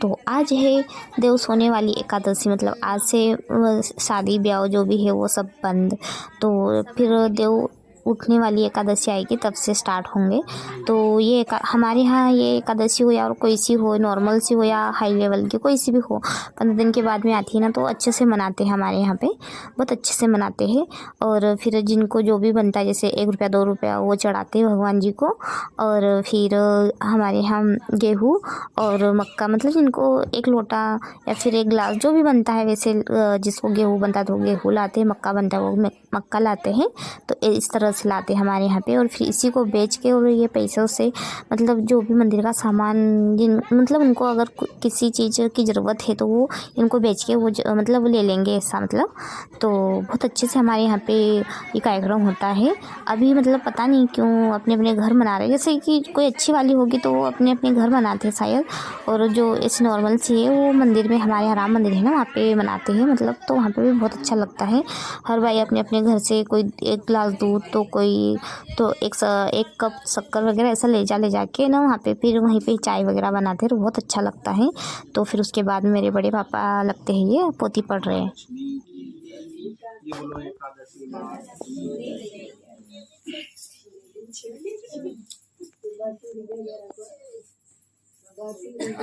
तो आज है देव सोने वाली एकादशी, मतलब आज से शादी ब्याह जो भी है वो सब बंद। तो फिर देव उठने वाली एकादशी आएगी तब से स्टार्ट होंगे। तो ये हमारे यहाँ ये एकादशी हो या और कोई सी हो, नॉर्मल सी हो या हाई लेवल की, कोई सी भी हो, 15 दिन के बाद में आती है ना, तो अच्छे से मनाते हैं हमारे यहाँ पे, बहुत अच्छे से मनाते हैं। और फिर जिनको जो भी बनता है, जैसे 1 रुपया 2 रुपया वो चढ़ाते हैं भगवान जी को। और फिर हमारे यहाँ गेहूँ और मक्का, मतलब जिनको 1 लोटा या फिर 1 गिलास जो भी बनता है, वैसे जिसको गेहूँ बनता है तो गेहूँ लाते हैं, मक्का बनता है वो मक्का लाते हैं। तो इस तरह से लाते हैं हमारे यहाँ पे। और फिर इसी को बेच के और ये पैसों से मतलब जो भी मंदिर का सामान मतलब उनको अगर किसी चीज़ की ज़रूरत है तो वो इनको बेच के वो मतलब ले लेंगे, ऐसा मतलब। तो बहुत अच्छे से हमारे यहाँ पे ये कार्यक्रम होता है। अभी मतलब पता नहीं क्यों अपने अपने घर मना रहे हैं, जैसे कि कोई अच्छी वाली होगी तो वो अपने अपने घर मनाते हैं शायद। और जो ऐसी नॉर्मल सी है वो मंदिर में, हमारे यहाँ राम मंदिर है ना, वहाँ पे मनाते हैं मतलब। तो वहाँ पे भी बहुत अच्छा लगता है। हर भाई अपने अपने घर से कोई 1 गिलास दूध तो कोई तो 1 कप शक्कर वगैरह ऐसा ले जाके ना वहाँ पे, फिर वहीं पे चाय वगैरह बनाते हैं तो बहुत अच्छा लगता है। तो फिर उसके बाद मेरे बड़े पापा लगते हैं ये पोथी पढ़ रहे हैं।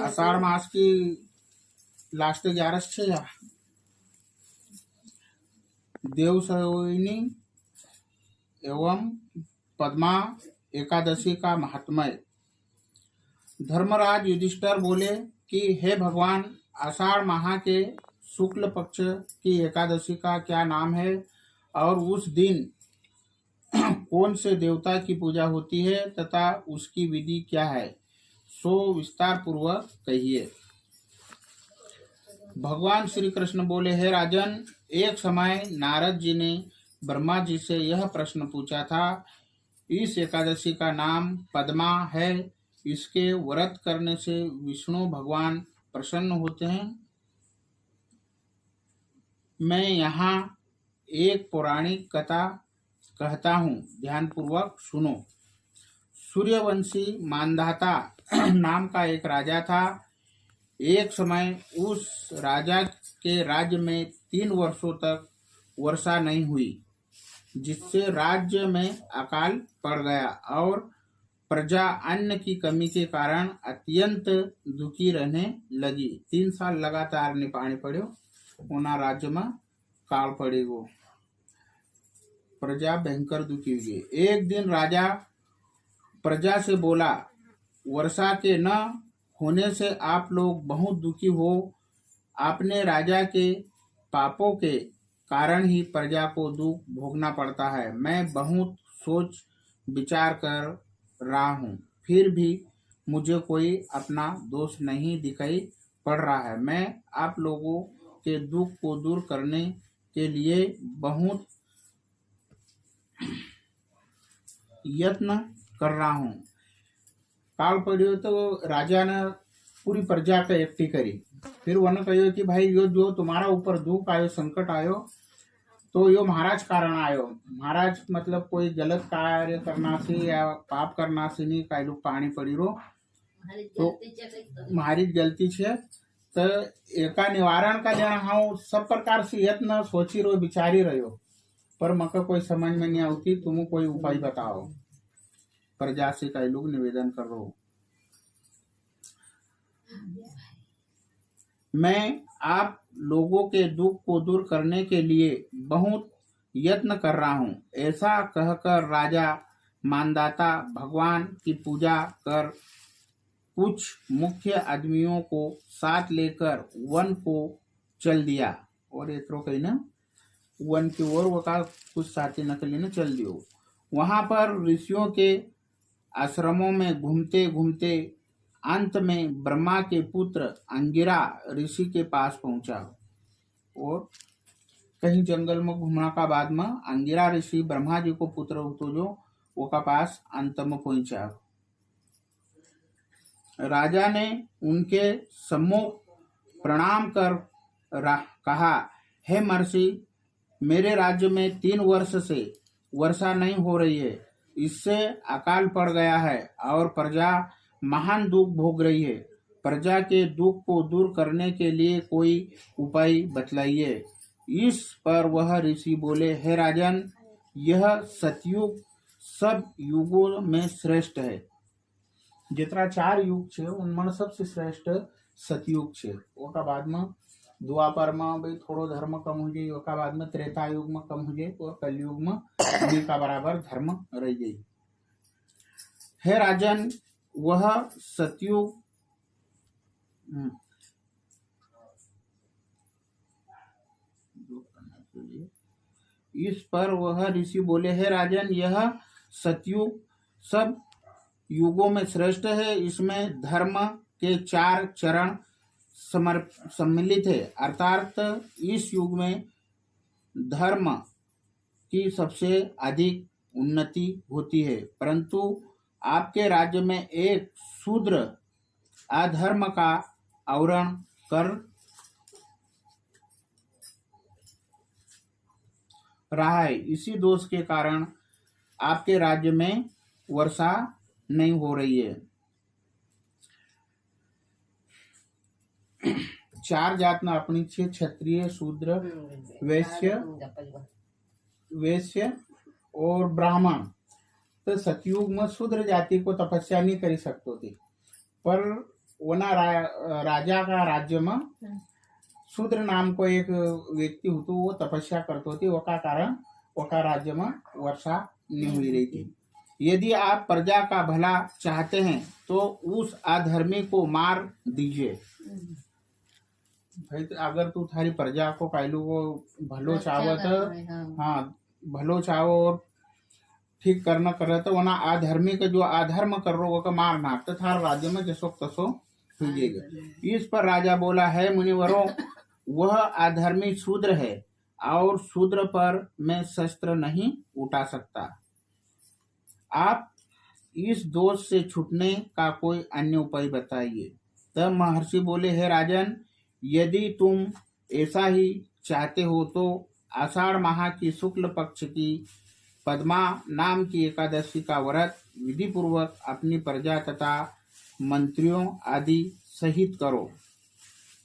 आषाढ़ मास की लास्ट 11 છે देवसरोहिणी एवं पद्मा एकादशी का महात्म्य। धर्मराज युधिष्ठिर बोले कि हे भगवान, आषाढ़ माह के शुक्ल पक्ष की एकादशी का क्या नाम है और उस दिन कौन से देवता की पूजा होती है तथा उसकी विधि क्या है, सो विस्तार पूर्वक कहिए। भगवान श्री कृष्ण बोले, हे राजन, एक समय नारद जी ने ब्रह्मा जी से यह प्रश्न पूछा था। इस एकादशी का नाम पद्मा है। इसके व्रत करने से विष्णु भगवान प्रसन्न होते हैं। मैं यहाँ एक पौराणिक कथा कहता हूँ, ध्यानपूर्वक सुनो। सूर्यवंशी मानधाता नाम का एक राजा था। एक समय उस राजा के राज्य में 3 वर्षों तक वर्षा नहीं हुई, जिससे राज्य में अकाल पड़ गया और प्रजा अन्न की कमी के कारण अत्यंत दुखी रहने लगी। 3 साल लगातार नहीं पानी पड़ो, उना राज्य में काल पड़ेगो, प्रजा भयंकर दुखी हुई। एक दिन राजा प्रजा से बोला, वर्षा के न होने से आप लोग बहुत दुखी हो। अपने राजा के पापों के कारण ही प्रजा को दुख भोगना पड़ता है। मैं बहुत सोच विचार कर रहा हूँ, फिर भी मुझे कोई अपना दोष नहीं दिखाई पड़ रहा है। मैं आप लोगों के दुख को दूर करने के लिए बहुत यत्न कर रहा हूँ। काल पड़ियो तो राजा ने पूरी प्रजा का इकट्ठी करी। फिर उन्होंने कहो कि भाई यो जो तुम्हारा ऊपर दुख आयो, संकट आयो, तो यो महाराज कारण आयो। महाराज मतलब कोई गलत कार्य करना से या पाप करना से नहीं, काई लोग पानी पड़ी रो तो हमारी गलती है। तो एका निवारण का लेना हाँ सब प्रकार से यत्न सोची रो, विचारी रहो, पर मका कोई समझ में नहीं आती। तुम कोई उपाय बताओ। प्रजा से कई लोग निवेदन कर रहे। मैं आप लोगों के दुख को दूर करने के लिए बहुत यत्न कर रहा हूँ। ऐसा कहकर राजा मानदाता भगवान की पूजा कर कुछ मुख्य आदमियों को साथ लेकर वन को चल दिया। और इतरो कहीं ना वन की ओर वका कुछ साथी नकली ने चल दियो। वहां पर ऋषियों के आश्रमों में घूमते घूमते अंत में ब्रह्मा के पुत्र अंगिरा ऋषि के पास पहुंचा। और कहीं जंगल में घूमना का बाद में अंगिरा ऋषि ब्रह्मा जी को पुत्र होतो जो वो का पास अंत में पहुंचा। राजा ने उनके सम्मुख प्रणाम कर कहा, हे महर्षि, मेरे राज्य में 3 वर्ष से वर्षा नहीं हो रही है। इससे अकाल पड़ गया है और प्रजा महान दुख भोग रही है। प्रजा के दुख को दूर करने के लिए कोई उपाय बतलाइए। इस पर वह ऋषि बोले, हे राजन, यह सतयुग सब युगों में श्रेष्ठ है। जितना 4 युग छे उनमें सबसे श्रेष्ठ सतयुग छे। ओका बाद में द्वापर में भाई थोड़ो धर्म कम हो जाए, ओका बाद में त्रेता युग में कम हो जाए और कलयुग में उन्हीं का बराबर धर्म रह जाए। हे राजन, वह सतयुग इस पर वह ऋषि बोले, हे राजन, यह सतयुग सब युगों में श्रेष्ठ है। इसमें धर्म के 4 चरण सम्मिलित है, अर्थात इस युग में धर्म की सबसे अधिक उन्नति होती है। परंतु आपके राज्य में एक शूद्र अधर्म का आवरण कर रहा है। इसी दोष के कारण आपके राज्य में वर्षा नहीं हो रही है। 4 जात में अपनी छे, क्षत्रिय, शूद्र, वैश्य और ब्राह्मण। तो सतयुग में शूद्र जाति को तपस्या नहीं कर सकते थे, पर वना राजा का राज्य में शूद्र नाम को एक व्यक्ति होतो, वो तपस्या करते थे, वका कारण वका राज्य में वर्षा नहीं हुई रही थी। यदि आप प्रजा का भला चाहते हैं तो उस अधर्मी को मार दीजिए। भाई अगर तू थारी प्रजा को कायलू को भलो चाहो तो हाँ भलो चाहो और ठीक करना कर तो वना अधर्मी का जो अधर्म कर रो वो का मारना तो थार राज्य में जसो तसो हो जाएगा। इस पर राजा बोला, है मुनिवरों, वह अधर्मी शूद्र है और शूद्र पर मैं शस्त्र नहीं उठा सकता। आप इस दोष से छूटने का कोई अन्य उपाय बताइए। तब महर्षि बोले, हे राजन, यदि तुम ऐसा ही चाहते हो तो आषाढ़ माह की शुक्ल पक्ष की पद्मा नाम की एकादशी का व्रत विधि पूर्वक अपनी प्रजा तथा मंत्रियों आदि सहित करो।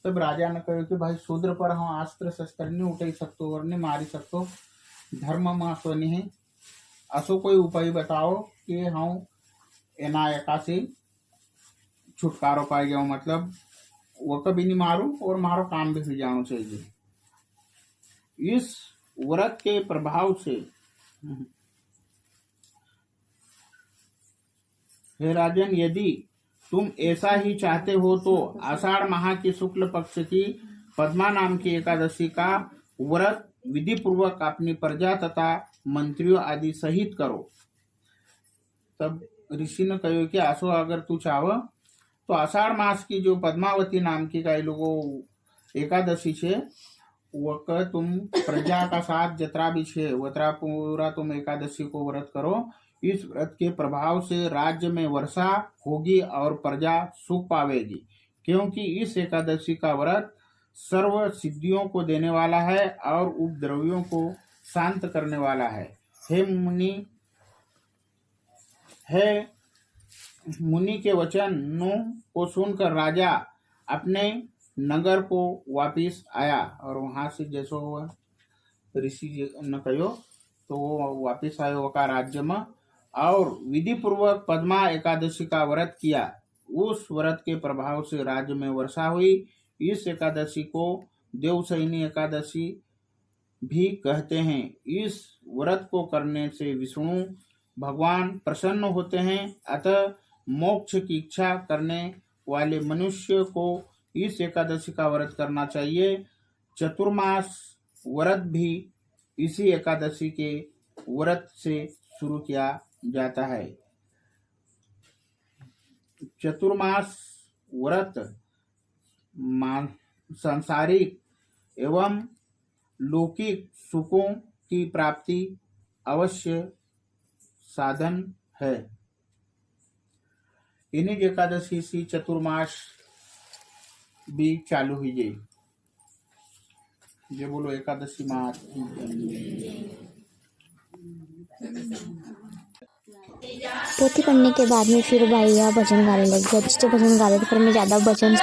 तब राजा ने कहा कि भाई शूद्र पर हम अस्त्र शस्त्र नहीं उठाई सकते और नहीं मारी सकते, धर्म में असो नहीं है, असो कोई उपाय बताओ कि हम एना एका से छुटकारो पाई जाओ, मतलब वो कभी नहीं मारू और मारो काम भी हो जाना चाहिए। इस व्रत के प्रभाव से हे राजन, यदि तुम ऐसा ही चाहते हो तो आषाढ़ माह की शुक्ल पक्ष की पद्मा नाम की एकादशी का व्रत विधि पूर्वक अपनी प्रजा तथा मंत्रियों आदि सहित करो। तब ऋषि ने कहो कि आसो अगर तू चाहो तो आषाढ़ मास की जो पद्मावती नाम की कई लोगों एकादशी छे वह तुम प्रजा का साथ जतरा भी छे वतरा पूरा तुम एकादशी को व्रत करो। इस व्रत के प्रभाव से राज्य में वर्षा होगी और प्रजा सुख पावेगी, क्योंकि इस एकादशी का व्रत सर्व सिद्धियों को देने वाला है और उपद्रवियों को शांत करने वाला है। हे मुनि के वचनों को सुनकर राजा अपने नगर को वापिस आया और वहां से जैसो ऋषि ने कहो तो वो वापिस आयो का राज्य में और विधि पूर्वक पद्मा एकादशी का व्रत किया। उस व्रत के प्रभाव से राज्य में वर्षा हुई। इस एकादशी को देवशयनी एकादशी भी कहते हैं। इस व्रत को करने से विष्णु भगवान प्रसन्न होते हैं, अतः मोक्ष की इच्छा करने वाले मनुष्य को इस एकादशी का व्रत करना चाहिए। चतुर्मास व्रत भी इसी एकादशी के व्रत से शुरू किया जाता है। चतुर्मास व्रत सांसारिक एवं लौकिक सुखों की प्राप्ति अवश्य साधन है। इन्हीं एकादशी से चतुर्मास भी चालू हुई गई। ये बोलो एकादशी मास पोथी पढ़ने के बाद में फिर भैया भजन गाने लग गया। जिससे भजन गा रहे थे पर मैं ज़्यादा भजन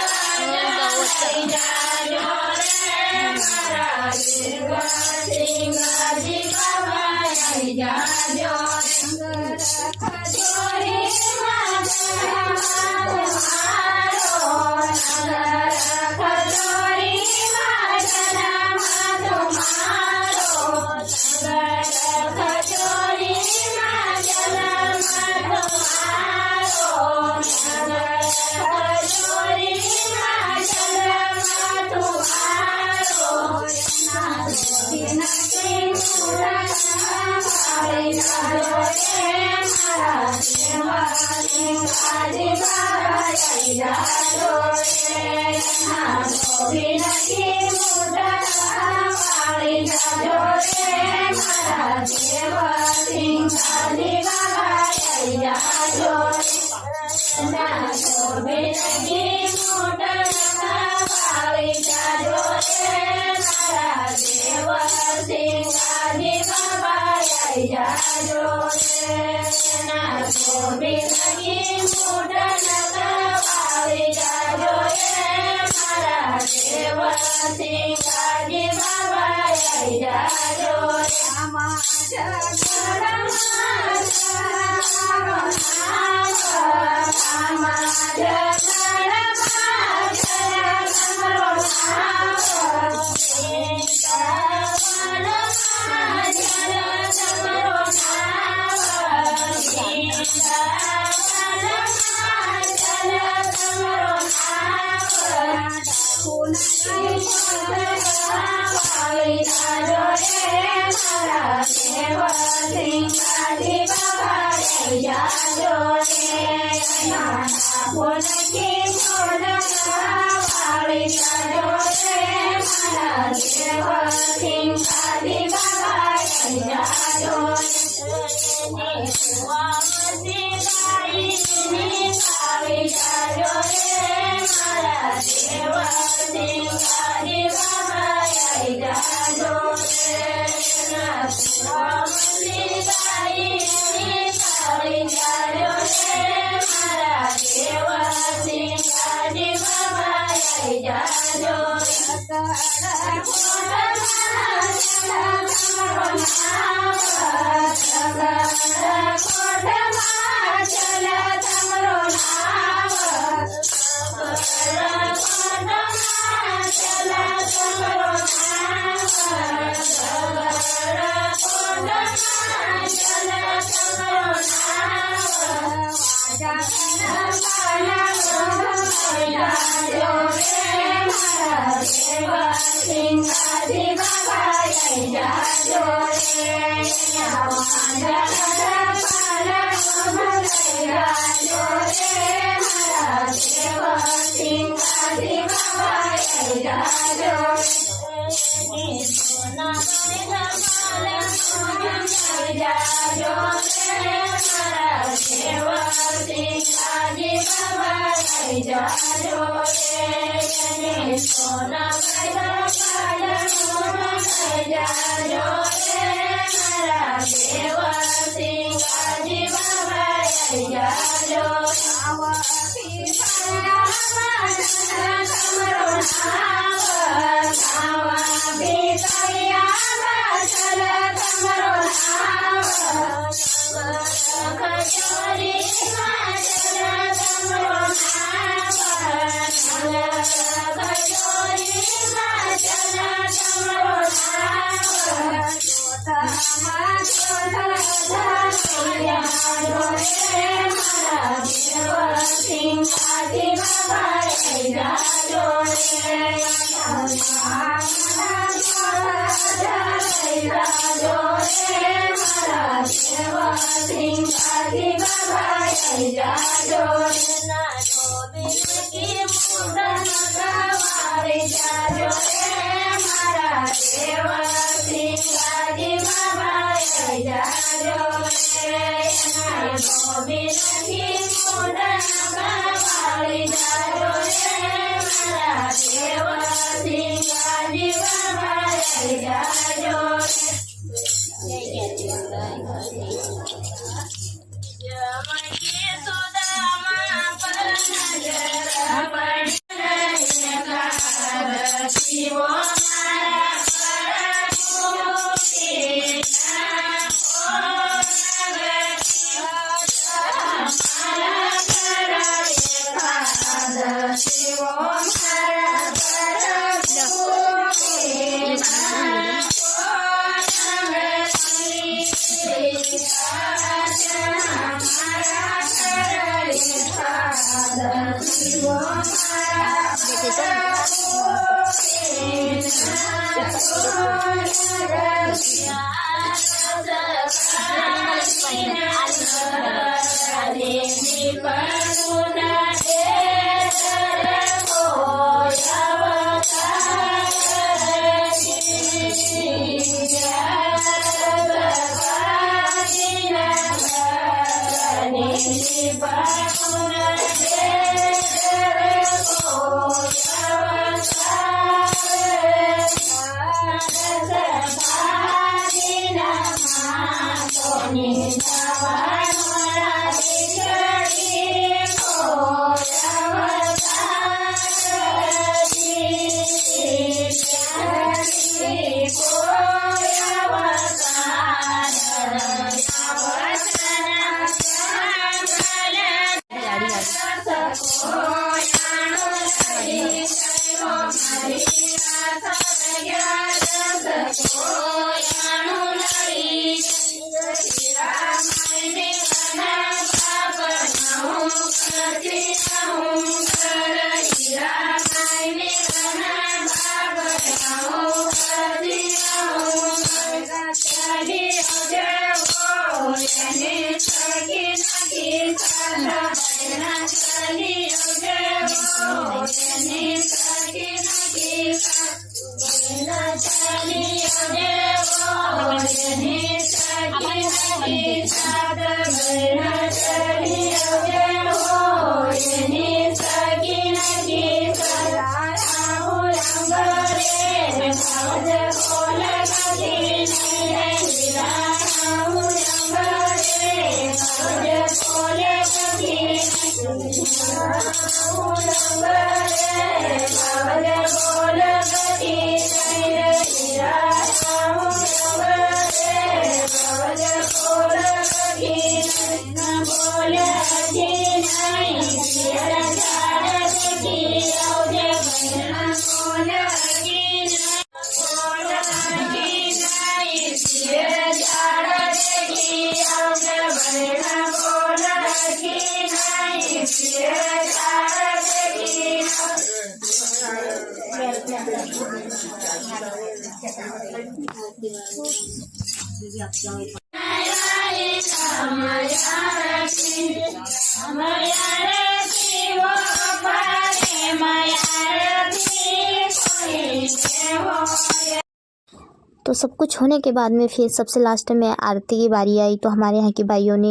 तो सब कुछ होने के बाद में फिर सबसे लास्ट में आरती की बारी आई। तो हमारे यहाँ की भाइयों ने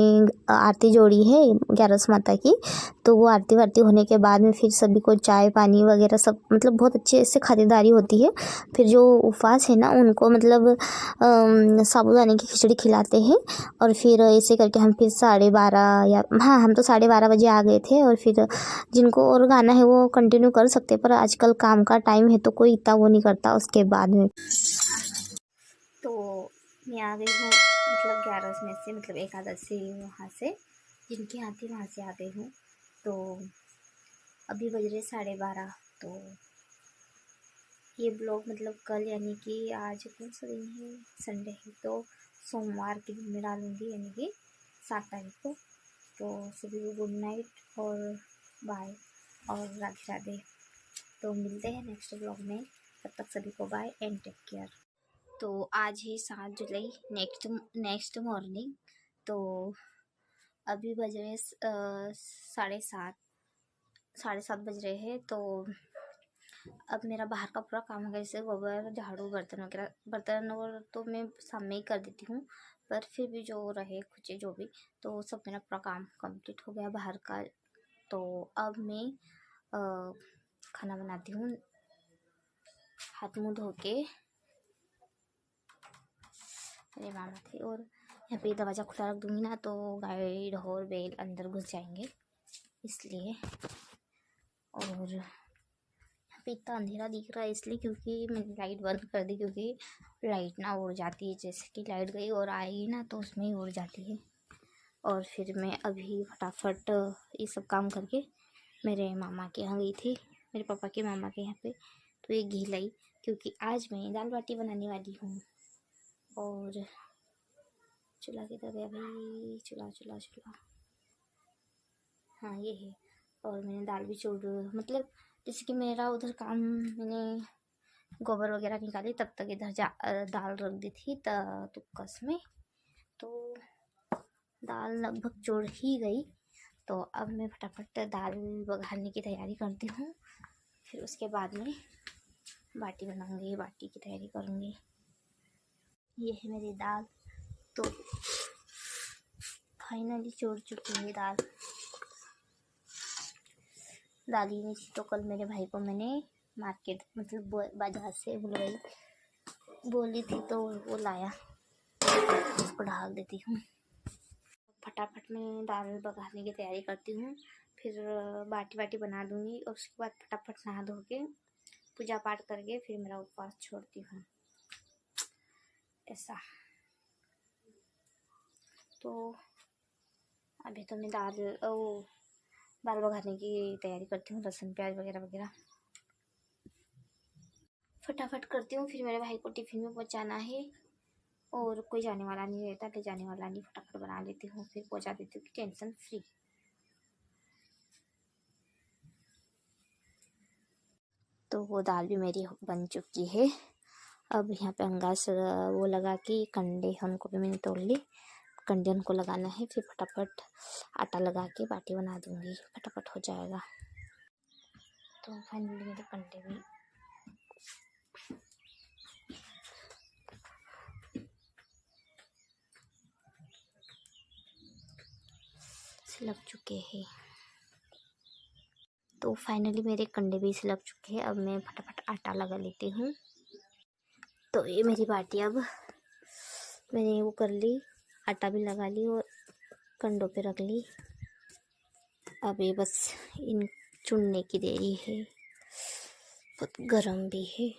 आरती जोड़ी है 11 माता की। तो वो आरती वारती होने के बाद में फिर सभी को चाय पानी वगैरह सब मतलब बहुत अच्छे से खातिरदारी होती है। फिर जो उपवास है ना उनको मतलब साबूदाने की खिचड़ी खिलाते हैं। और फिर ऐसे करके हम फिर 12:30 या हाँ हम तो 12:30 बजे आ गए थे। और फिर जिनको और गाना है वो कंटिन्यू कर सकते, पर आजकल काम का टाइम है तो कोई इतना वो नहीं करता उसके बाद में। तो मैं आ गई हूँ मतलब 11 में से मतलब एकादशी वहाँ से जिनके यहाँ थी वहाँ से आ गई हूँ। तो अभी बज रहे 12:30। तो ये ब्लॉग मतलब कल यानी कि आज कौन सा दिन है, संडे है, तो सोमवार के दिन में डालूँगी यानी कि 7 तारीख को। तो सभी को गुड नाइट और बाय और राधे राधे। तो मिलते हैं नेक्स्ट ब्लॉग में, तब तक सभी को बाय एंड टेक केयर। तो आज है 7 जुलाई नेक्स्ट मॉर्निंग। तो अभी बज रहे 7:30 बज रहे हैं। तो अब मेरा बाहर का पूरा काम हो गया, जैसे गोबर झाड़ू बर्तन वगैरह, बर्तन और तो मैं सामने ही कर देती हूँ, पर फिर भी जो रहे कुछ जो भी तो सब मेरा पूरा काम कंप्लीट हो गया बाहर का। तो अब मैं खाना बनाती हूँ हाथ मुँह धो के। मेरे मामा थे और यहाँ पे दरवाज़ा खुला रख दूँगी ना तो गाय और बैल अंदर घुस जाएंगे, इसलिए। और यहाँ पे इतना अंधेरा दिख रहा है इसलिए क्योंकि मैंने लाइट बंद कर दी, क्योंकि लाइट ना उड़ जाती है, जैसे कि लाइट गई और आएगी ना तो उसमें ही उड़ जाती है। और फिर मैं अभी फटाफट ये सब काम करके मेरे मामा के यहाँ गई थी, मेरे पापा के मामा के यहाँ पे, तो ये घी लाई क्योंकि आज मैं दाल बाटी बनाने वाली हूँ। और चूल्हा किधर गया भाई, चूल्हा, हाँ ये है। और मैंने दाल भी मतलब जैसे कि मेरा उधर काम, मैंने गोबर वगैरह निकाली तब तक इधर दाल रख दी थी तुक्कस में, तो दाल लगभग चुड़ ही गई। तो अब मैं फटाफट दाल बघारने की तैयारी करती हूँ, फिर उसके बाद में बाटी बनाऊंगी, बाटी की तैयारी करूँगी। ये है मेरी दाल, तो फाइनली चुड़ चुकी है दाल। दादी ने तो कल मेरे भाई को मैंने मार्केट मतलब बाजार से बोली थी तो वो लाया, उसको डाल देती हूँ। फटाफट मैं दाल बघारने की तैयारी करती हूँ, फिर बाटी बना दूँगी और उसके बाद फटाफट नहा धो के पूजा पाठ करके फिर मेरा उपवास छोड़ती हूँ, ऐसा। तो अभी तो मैं दाल बघारने की तैयारी करती हूँ, लहसुन प्याज वगैरह वगैरह फटाफट करती हूँ। फिर मेरे भाई को टिफ़िन में पहुँचाना है और कोई जाने वाला नहीं रहता, ले जाने वाला नहीं, फटाफट बना लेती हूँ फिर पहुँचा देती हूँ, टेंशन फ्री। तो वो दाल भी मेरी बन चुकी है। अब यहाँ पे अंगास वो लगा के कंडे उनको भी मैंने तोड़ ली, कंडे उनको लगाना है, फिर फटाफट आटा लगा के बाटी बना दूँगी, फटाफट हो जाएगा। तो फाइनली मेरे कंडे भी लग चुके हैं। तो फाइनली मेरे कंडे भी लग चुके हैं। अब मैं फटाफट आटा लगा लेती हूँ। तो ये मेरी बाटी अब मैंने वो कर ली, आटा भी लगा ली और कंडों पे रख ली। अब ये बस इन चुनने की देरी है, बहुत गरम भी है।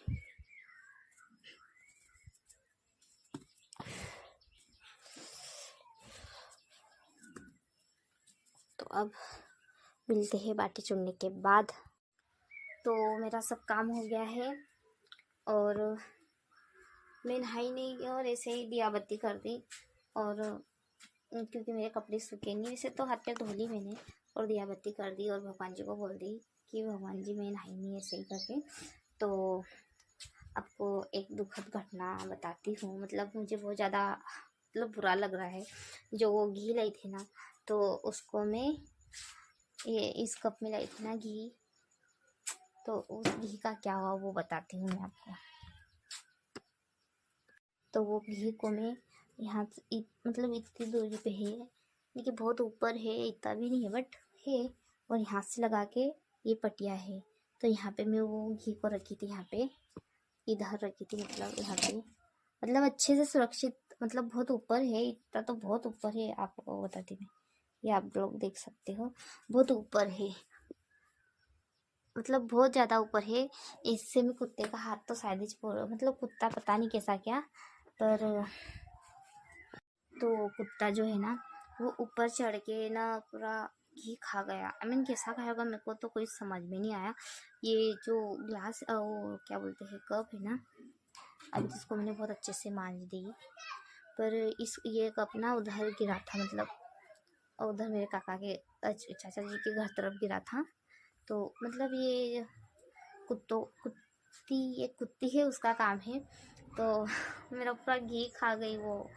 तो अब मिलते हैं बाटी चुनने के बाद। तो मेरा सब काम हो गया है और मैं नहाई नहीं और ऐसे ही दिया बत्ती कर दी, और क्योंकि मेरे कपड़े सूखे नहीं, वैसे तो हाथ पैर धो ली मैंने और दिया बत्ती कर दी और भगवान जी को बोल दी कि भगवान जी मैं नहाई नहीं, ऐसे ही करके। तो आपको एक दुखद घटना बताती हूँ, मतलब मुझे बहुत ज़्यादा मतलब बुरा लग रहा है। जो वो घी लाई थी ना, तो उसको मैं ये इस कप में लाई थी ना घी, तो उस घी का क्या हुआ वो बताती हूँ मैं आपको। तो वो घी को मैं यहाँ मतलब इतनी दूरी पे है, लेकिन बहुत ऊपर है, इतना भी नहीं है बट है, और यहाँ से लगा के ये पटिया है, तो यहाँ पे मैं वो घी को रखी थी, यहाँ पे इधर रखी थी, मतलब यहाँ पे, मतलब अच्छे से सुरक्षित, मतलब बहुत ऊपर है, इतना तो बहुत ऊपर है, आपको बताती मैं, ये आप लोग देख सकते हो, बहुत ऊपर है, मतलब बहुत ज़्यादा ऊपर है। इससे मैं कुत्ते का हाथ तो शायद ही मतलब कुत्ता पता नहीं कैसा क्या, पर तो कुत्ता जो है ना वो ऊपर चढ़ के ना पूरा घी खा गया। आई मीन कैसा खाया होगा मेरे को तो कोई समझ में नहीं आया। ये जो ग्लास वो क्या बोलते हैं कप है ना, अभी तो इसको मैंने बहुत अच्छे से मांज दी, पर ये कप ना उधर गिरा था, मतलब उधर मेरे काका के चाचा जी के घर तरफ गिरा था। तो मतलब ये कुत्ती है, उसका काम है। तो मेरा पूरा घी खा गई वो।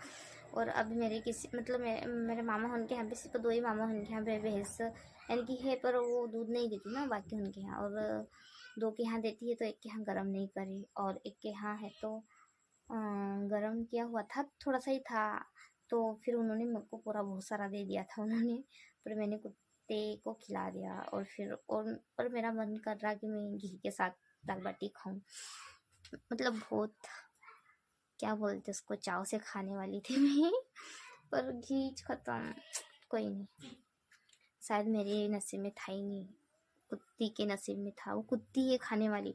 और अब मेरे किसी मतलब मेरे मामा उनके यहाँ पे सिर्फ 2 ही मामा उनके यहाँ पे भैंस यानी कि है, पर वो दूध नहीं देती ना बाकी उनके यहाँ, और 2 के यहाँ देती है, तो एक के यहाँ गर्म नहीं करी, और एक के यहाँ है तो गर्म किया हुआ था, थोड़ा सा ही था, तो फिर उन्होंने मेरे को पूरा बहुत सारा दे दिया था उन्होंने, पर मैंने कुत्ते को खिला दिया। और फिर और मेरा मन कर रहा कि मैं घी के साथ दाल बाटी खाऊं, मतलब बहुत क्या बोलते उसको चाव से खाने वाली थी मैं, पर घी खत्म। कोई नहीं, शायद मेरे नसीब में था ही नहीं, कुत्ती के नसीब में था। वो कुत्ती है खाने वाली,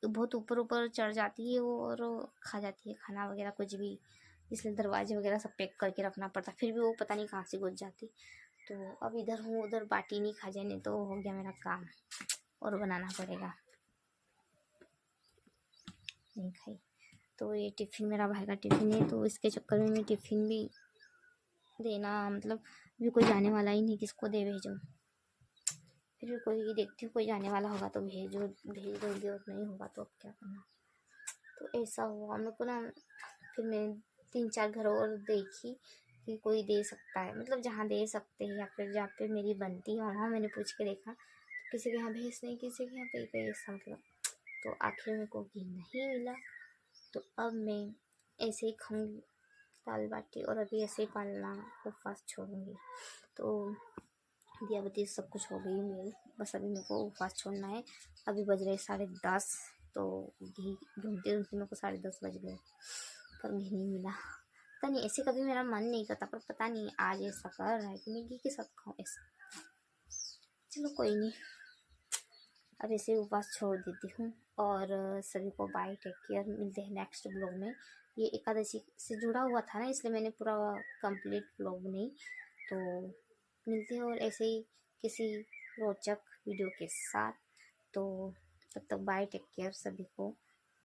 बहुत ऊपर ऊपर चढ़ जाती है वो और खा जाती है खाना वगैरह कुछ भी, इसलिए दरवाजे वगैरह सब पैक करके रखना पड़ता, फिर भी वो पता नहीं कहाँ से घुस जाती। तो अब इधर हूँ, उधर बाटी नहीं खा जाए, नहीं तो हो गया मेरा काम, और बनाना पड़ेगा। नहीं खाई तो ये टिफ़िन मेरा भाई का टिफ़िन है, तो इसके चक्कर में मैं टिफ़िन भी देना, मतलब भी कोई जाने वाला ही नहीं, किसको दे भेजूँ। फिर भी कोई देखती हूँ, कोई जाने वाला होगा तो भेज दूँगी, और नहीं होगा तो अब क्या करना। तो ऐसा हुआ मेरे को ना। फिर मैं 3-4 घर और देखी कि कोई दे सकता है, मतलब जहाँ दे सकते हैं या फिर जहाँ पे मेरी बनती है वहाँ मैंने पूछ के देखा, तो किसी के यहाँ भैंस नहीं, किसी के यहाँ पे ऐसा मतलब। तो आखिर मेरे को घी नहीं मिला, तो अब मैं ऐसे ही खाऊंगी दाल बाटी, और अभी ऐसे ही पालना उपवास छोड़ूंगी। तो दिया बत्ती सब कुछ हो गई मेरी, बस अभी मेरे को उपवास छोड़ना है। अभी बज रहे 10:30, तो घी ढूंढते ढूंढते मेरे को 10:30 बज गए, पर घी नहीं मिला। पता नहीं, ऐसे कभी मेरा मन नहीं करता, पर पता नहीं आज ऐसा कर रहा है कि मैं घी के साथ खाऊं ऐसा। चलो कोई नहीं, अब ऐसे उपवास छोड़ देती हूँ। और सभी को बाय, टेक केयर, मिलते हैं नेक्स्ट ब्लॉग में। ये एकादशी से जुड़ा हुआ था ना, इसलिए मैंने पूरा कंप्लीट ब्लॉग नहीं, तो मिलते हैं और ऐसे ही किसी रोचक वीडियो के साथ। तो तब तक बाय, टेक केयर सभी को।